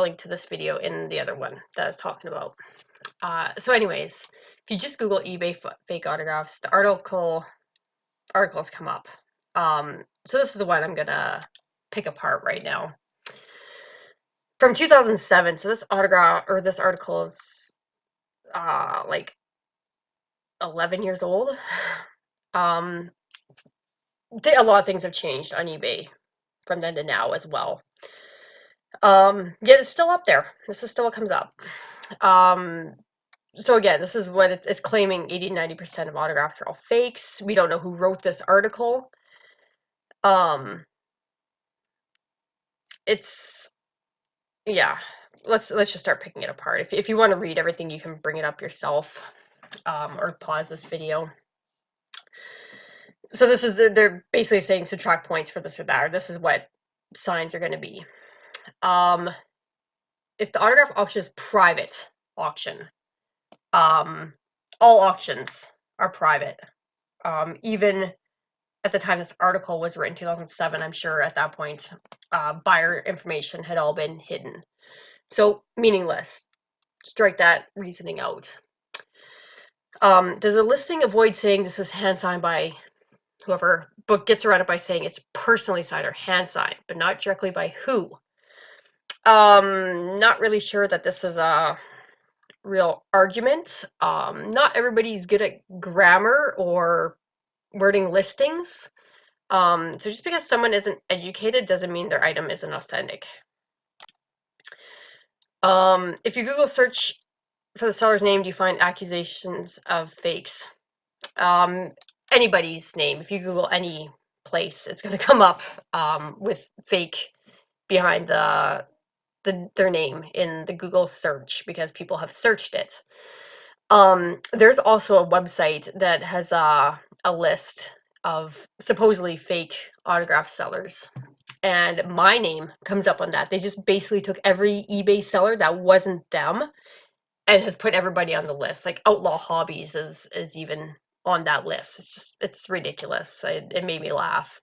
link to this video in the other one that I was talking about. So anyways, if you just Google eBay fake autographs, the articles come up. So this is the one I'm gonna pick apart right now. From 2007, so this article is like 11 years old. A lot of things have changed on eBay from then to now as well. Yet it's still up there. This is still what comes up. So again, this is what it's claiming. 80-90% of autographs are all fakes. We don't know who wrote this article. It's yeah. Let's just start picking it apart. If you want to read everything, you can bring it up yourself, or pause this video. So this is they're basically saying subtract points for this or that, or this is what signs are going to be. If the autograph auction is private auction, all auctions are private. Even at the time this article was written, 2007, I'm sure at that point, buyer information had all been hidden. So meaningless. Strike that reasoning out. Does a listing avoid saying this was hand signed by whoever, but gets around it by saying it's personally signed or hand signed, but not directly by who? Not really sure that this is a real argument. Not everybody's good at grammar or wording listings. So just because someone isn't educated doesn't mean their item isn't authentic. If you Google search for the seller's name, do you find accusations of fakes? Anybody's name. If you Google any place, it's going to come up with fake behind their name in the Google search because people have searched it. There's also a website that has a list of supposedly fake autograph sellers, and my name comes up on that. They just basically took every eBay seller that wasn't them and has put everybody on the list. Like Outlaw Hobbies is even on that list. It's ridiculous. It made me laugh.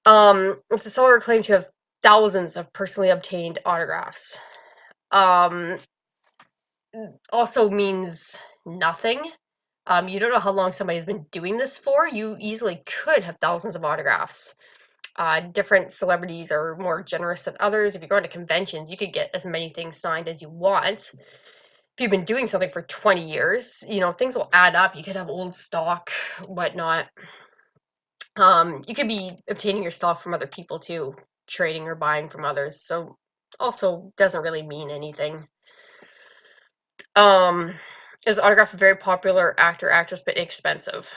If the seller claims to have thousands of personally obtained autographs, also means nothing. You don't know how long somebody's been doing this for. You easily could have thousands of autographs. Different celebrities are more generous than others. If you go to conventions, you could get as many things signed as you want. If you've been doing something for 20 years, things will add up. You could have old stock, whatnot. You could be obtaining your stock from other people too, trading or buying from others. So also doesn't really mean anything. Is autograph a very popular actor, actress, but inexpensive?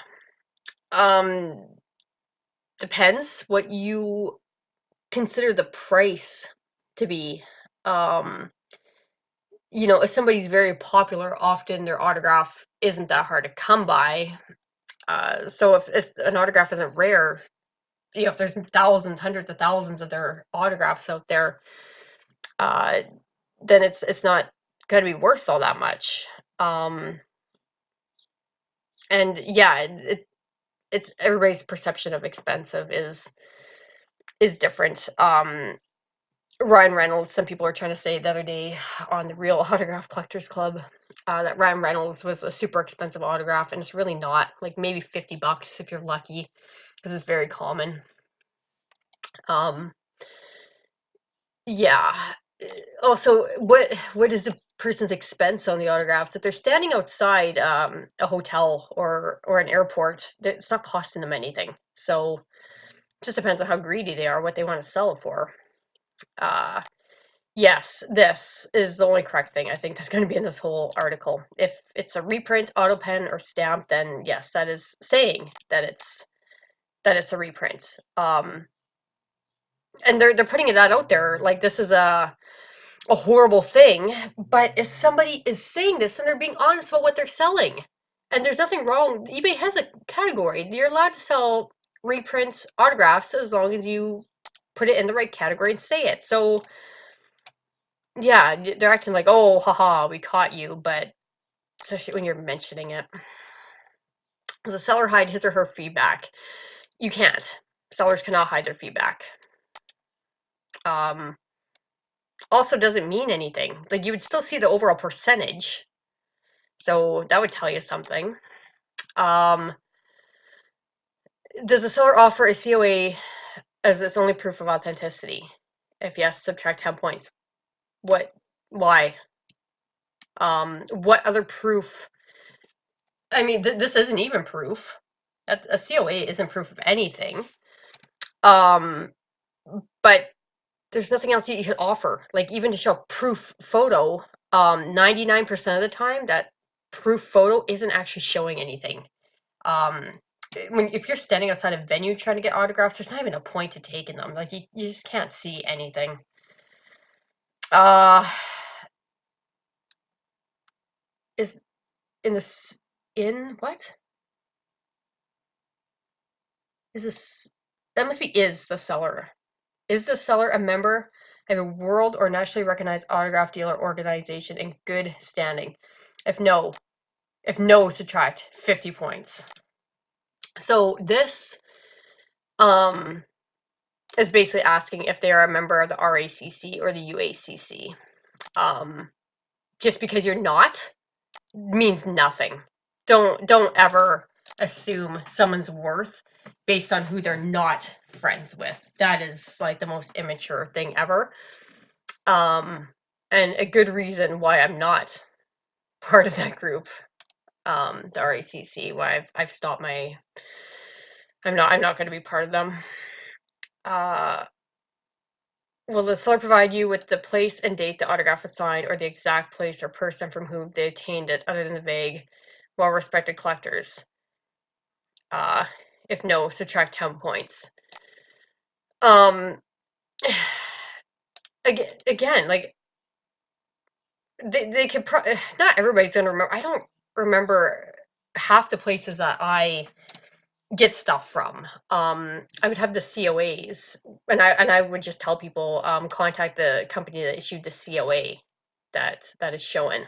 Depends what you consider the price to be. If somebody's very popular, often their autograph isn't that hard to come by. So if an autograph isn't rare, if there's thousands, hundreds of thousands of their autographs out there, then it's not going to be worth all that much. And yeah, it's everybody's perception of expensive is different. Ryan Reynolds, some people were trying to say the other day on the Real Autograph Collectors Club that Ryan Reynolds was a super expensive autograph, and it's really not. Like maybe $50 if you're lucky, because it's very common. Yeah. Also, what is the person's expense on the autographs? If they're standing outside a hotel or an airport, it's not costing them anything. So it just depends on how greedy they are, what they want to sell it for. Yes, this is the only correct thing I think that's going to be in this whole article. If it's a reprint, auto pen, or stamp, then yes, that is saying that it's a reprint. And they're putting that out there like this is a horrible thing. But if somebody is saying this, then they're being honest about what they're selling, and there's nothing wrong. eBay has a category. You're allowed to sell reprints, autographs, as long as you put it in the right category and say it. So yeah, they're acting like, oh, haha, we caught you, but especially when you're mentioning it. Does a seller hide his or her feedback? You can't. Sellers cannot hide their feedback. also doesn't mean anything. Like, you would still see the overall percentage. So that would tell you something. Um, does the seller offer a COA as its only proof of authenticity? If yes, subtract 10 points. What? Why? What other proof? I mean, this isn't even proof. A COA isn't proof of anything. But there's nothing else you could offer. Like, even to show a proof photo, 99% of the time, that proof photo isn't actually showing anything. If you're standing outside a venue trying to get autographs, there's not even a point to taking them. Like, you just can't see anything. Is in this in what? Is this that must be is the seller. Is the seller a member of a world or nationally recognized autograph dealer organization in good standing? If no, subtract 50 points. So this is basically asking if they are a member of the RACC or the UACC. Just because you're not means nothing. Don't ever assume someone's worth based on who they're not friends with. That is like the most immature thing ever. And a good reason why I'm not part of that group, the RACC, why I've stopped my. I'm not going to be part of them. Will the seller provide you with the place and date the autograph was signed, or the exact place or person from whom they obtained it, other than the vague, well-respected collectors? If no, subtract 10 points. Again, like, they could not everybody's gonna remember. I don't remember half the places that I get stuff from. I would have the COAs, and I would just tell people, contact the company that issued the COA that is showing.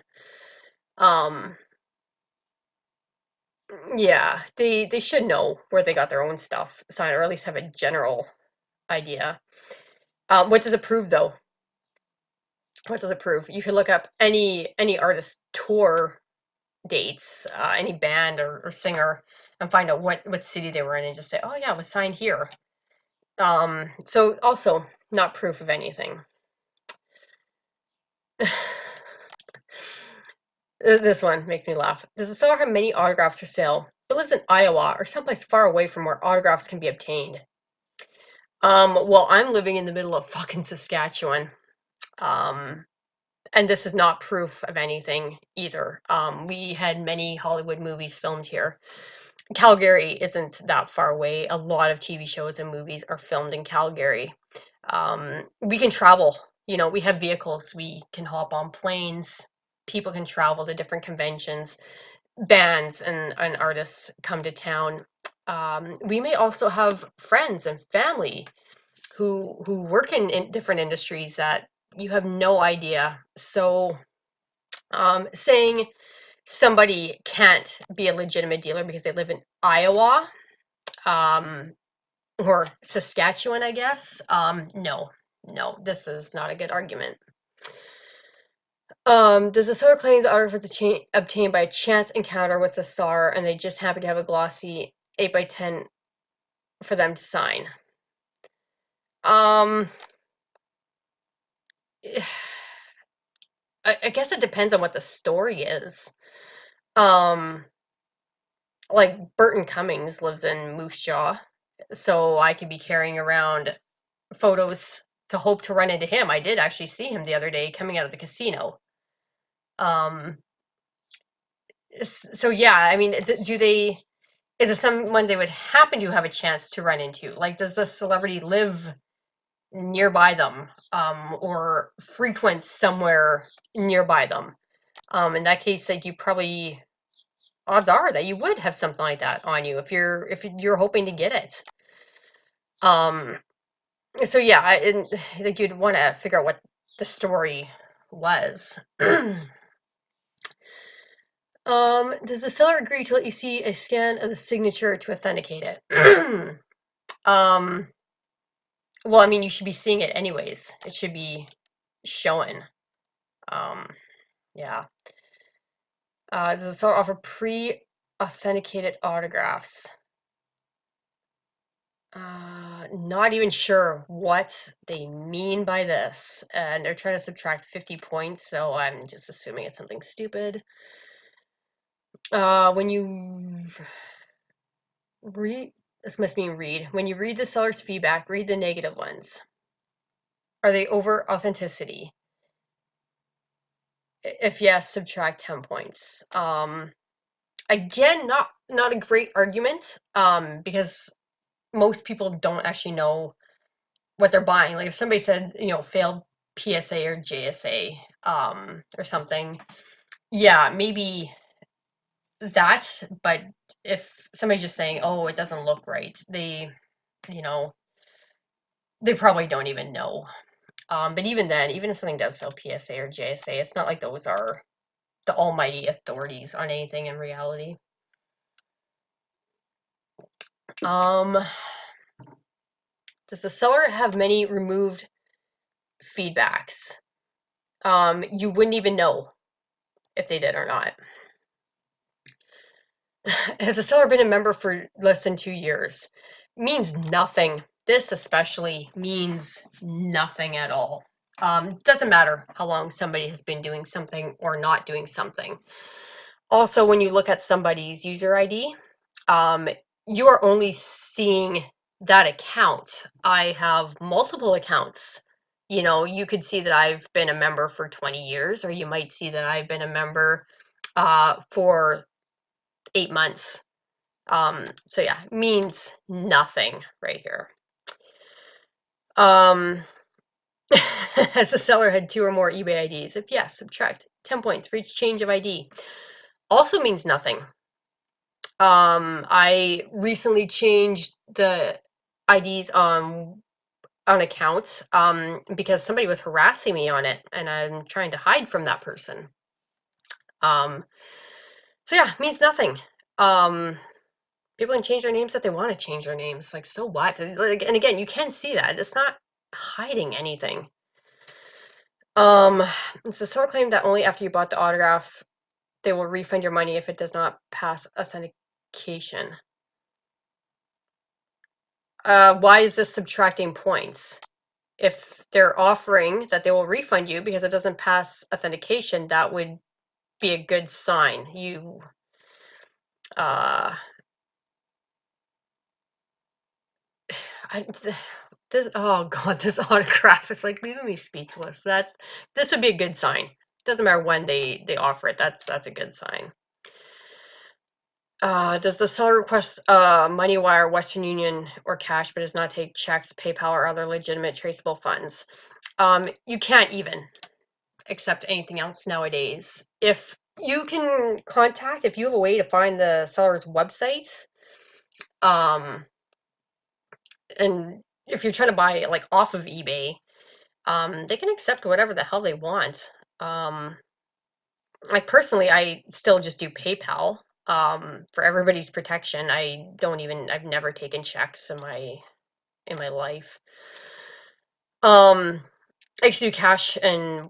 Yeah, they should know where they got their own stuff signed, or at least have a general idea. What does it prove, though? What does it prove? You could look up any artist tour dates, any band or singer, and find out what city they were in, and just say, oh yeah, it was signed here. So also not proof of anything. This one makes me laugh. Does the seller have many autographs for sale? It lives in Iowa or someplace far away from where autographs can be obtained. Well, I'm living in the middle of fucking Saskatchewan. And this is not proof of anything either. We had many Hollywood movies filmed here. Calgary isn't that far away. A lot of TV shows and movies are filmed in Calgary. We can travel. We have vehicles. We can hop on planes. People can travel to different conventions. Bands and artists come to town. We may also have friends and family who work in different industries that you have no idea. So, saying somebody can't be a legitimate dealer because they live in Iowa, or Saskatchewan, I guess. No, this is not a good argument. Does the seller claim the autograph was obtained by a chance encounter with the star and they just happen to have a glossy 8x10 for them to sign? I guess it depends on what the story is. Like, Burton Cummings lives in Moose Jaw, so I could be carrying around photos to hope to run into him. I did actually see him the other day coming out of the casino. Um, so yeah, I mean, is it someone they would happen to have a chance to run into? Like, does the celebrity live nearby them, or frequent somewhere nearby them? In that case, like, odds are that you would have something like that on you if you're hoping to get it. So yeah, I think you'd want to figure out what the story was. Does the seller agree to let you see a scan of the signature to authenticate it? Well, I mean, you should be seeing it anyways. It should be showing. Yeah. Does the seller offer pre-authenticated autographs? Not even sure what they mean by this, and they're trying to subtract 50 points, so I'm just assuming it's something stupid. When you read, this must mean read. When you read the seller's feedback, read the negative ones. Are they over authenticity? If yes, subtract 10 points. Again, not a great argument, because most people don't actually know what they're buying. Like if somebody said, failed PSA or JSA, or something, yeah, maybe that. But if somebody's just saying, oh, it doesn't look right, you know, they probably don't even know. But even then, even if something does fail PSA or JSA, it's not like those are the almighty authorities on anything in reality. Does the seller have many removed feedbacks? You wouldn't even know if they did or not. Has the seller been a member for less than 2 years? Means nothing. This especially means nothing at all. Doesn't matter how long somebody has been doing something or not doing something. Also, when you look at somebody's user ID, you are only seeing that account. I have multiple accounts. You could see that I've been a member for 20 years, or you might see that I've been a member for 8 months. So yeah, means nothing right here. Has the seller had 2 or more eBay IDs? If yes, subtract 10 points for each change of ID. Also means nothing. I recently changed the IDs on accounts because somebody was harassing me on it, and I'm trying to hide from that person. So yeah, means nothing. People can change their names if they want to change their names. Like, so what? Like, and again, you can see that it's not hiding anything. It's a seller claim that only after you bought the autograph they will refund your money if it does not pass authentication. Why is this subtracting points? If they're offering that they will refund you because it doesn't pass authentication, that would be a good sign. Uh, oh God, this autograph is like leaving me speechless. This would be a good sign. Doesn't matter when they offer it. That's a good sign. Does the seller request money wire, Western Union, or cash, but does not take checks, PayPal, or other legitimate traceable funds? You can't even accept anything else nowadays. If you have a way to find the seller's website, and if you're trying to buy like off of eBay, they can accept whatever the hell they want. Like personally, I still just do PayPal. For everybody's protection, I've never taken checks in my life. I used to do cash and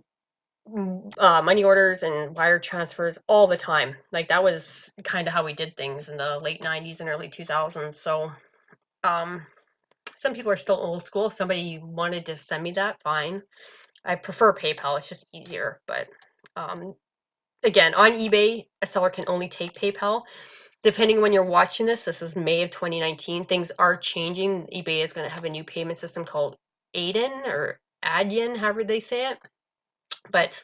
money orders and wire transfers all the time. Like that was kind of how we did things in the late 90s and early 2000s. So, some people are still old school. If somebody wanted to send me that, fine. I prefer PayPal. It's just easier. But again, on eBay, a seller can only take PayPal. Depending when you're watching this is May of 2019. Things are changing. eBay is going to have a new payment system called Adyen or Adyen, however they say it. But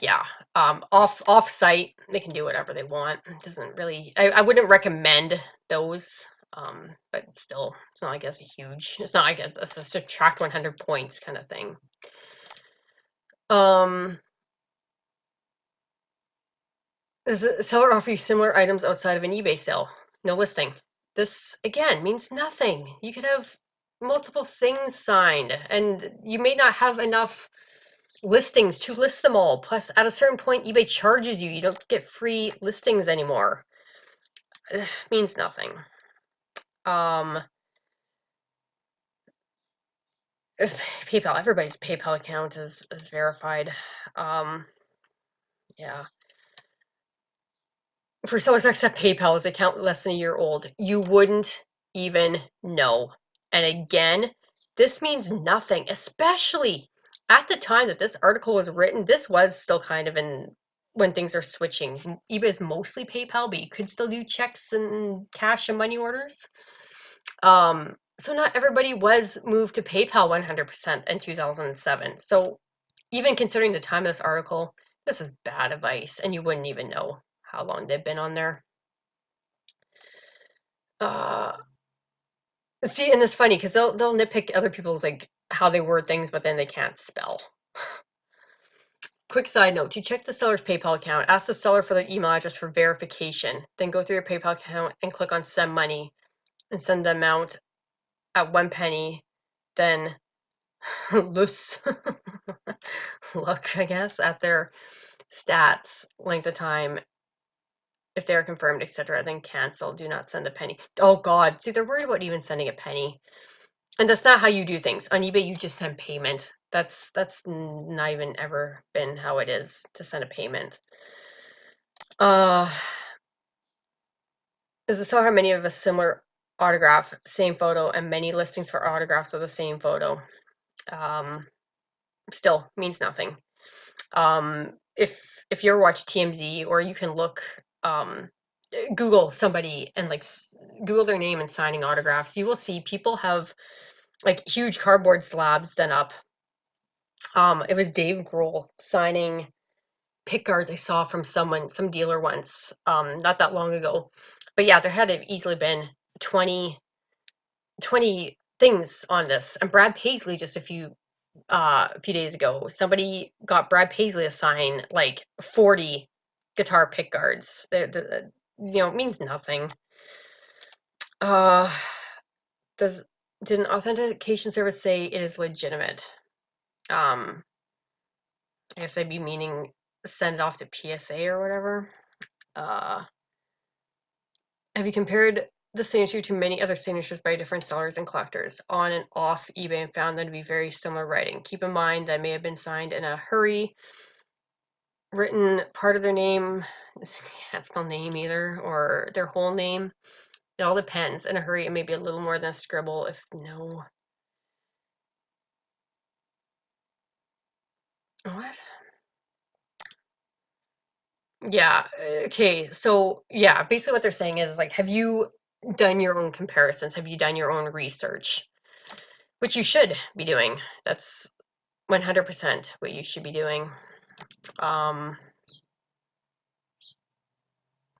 yeah, off site they can do whatever they want. It doesn't really. I wouldn't recommend those. But still, it's not like it's a huge. It's not like it's a subtract 100 points kind of thing. Does the seller offer you similar items outside of an eBay sale? No listing. This again means nothing. You could have multiple things signed, and you may not have enough listings to list them all. Plus, at a certain point, eBay charges you. You don't get free listings anymore. Means nothing. Um, PayPal, everybody's PayPal account is verified. Yeah. For sellers to accept PayPal's account less than a year old, you wouldn't even know. And again, this means nothing, especially at the time that this article was written. This was still kind of in when things are switching. eBay is mostly PayPal, but you could still do checks and cash and money orders. So not everybody was moved to PayPal 100% in 2007. So even considering the time of this article, this is bad advice, and you wouldn't even know how long they've been on there. Uh, See, and it's funny because they'll nitpick other people's like how they word things, but then they can't spell. Quick side note, to check the seller's PayPal account, ask the seller for their email address for verification. Then go through your PayPal account and click on send money and send the amount at 1 penny. Then loose look, I guess, at their stats, length of time, if they are confirmed, etc. Then cancel. Do not send a penny. Oh God, see, they're worried about even sending a penny. And that's not how you do things. On eBay, you just send payment. That's not even ever been how it is to send a payment. Does the seller have many of a similar autograph, same photo, and many listings for autographs of the same photo? Still means nothing. If you ever watch TMZ, or you can look, Google somebody and like Google their name and signing autographs, you will see people have like huge cardboard slabs done up. It was Dave Grohl signing pick guards I saw from some dealer once, not that long ago. But yeah, there had to have easily been 20 things on this. And Brad Paisley, just a few days ago, somebody got Brad Paisley to sign like 40 guitar pick guards. It means nothing. Uh, does did an authentication service say it is legitimate? I guess I'd be meaning send it off to PSA or whatever. Have you compared the signature to many other signatures by different sellers and collectors on and off eBay and found them to be very similar writing? Keep in mind that may have been signed in a hurry, written part of their name, can't spell name either, or their whole name. It all depends. In a hurry, it may be a little more than a scribble. If no. What? Yeah. Okay. So, yeah, basically what they're saying is like, have you done your own comparisons? Have you done your own research? Which you should be doing. That's 100% what you should be doing.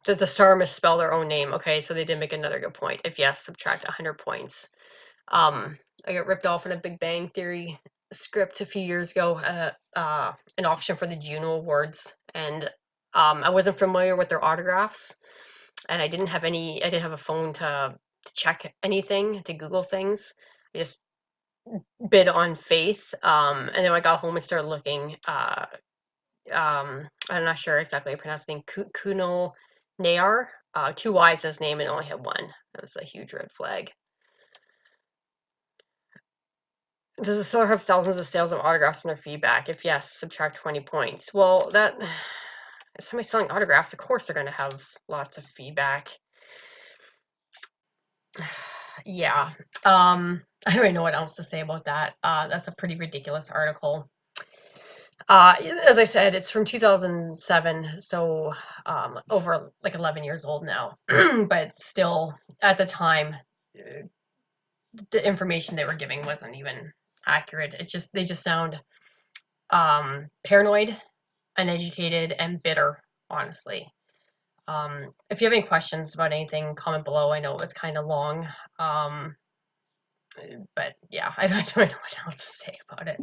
Did the star misspell their own name? Okay, so they did make another good point. If yes, subtract 100 points. I got ripped off in a Big Bang Theory script a few years ago at an auction for the Juno Awards, and I wasn't familiar with their autographs, and I didn't have a phone to check anything, to Google things. I just bid on faith, and then I got home and started looking. I'm not sure exactly how to pronounce the name. Kuno Nayar, 2 Y's in his name and only had one. That was a huge red flag. Does the seller have thousands of sales of autographs in their feedback? If yes, subtract 20 points. Well, if somebody's selling autographs, of course they're going to have lots of feedback. Yeah. I don't even know what else to say about that. That's a pretty ridiculous article. As I said, it's from 2007, so over like 11 years old now. But still, at the time, the information they were giving wasn't even accurate. They just sound paranoid, uneducated, and bitter, honestly. If you have any questions about anything, comment below. I know it was kind of long, but yeah, I don't know what else to say about it.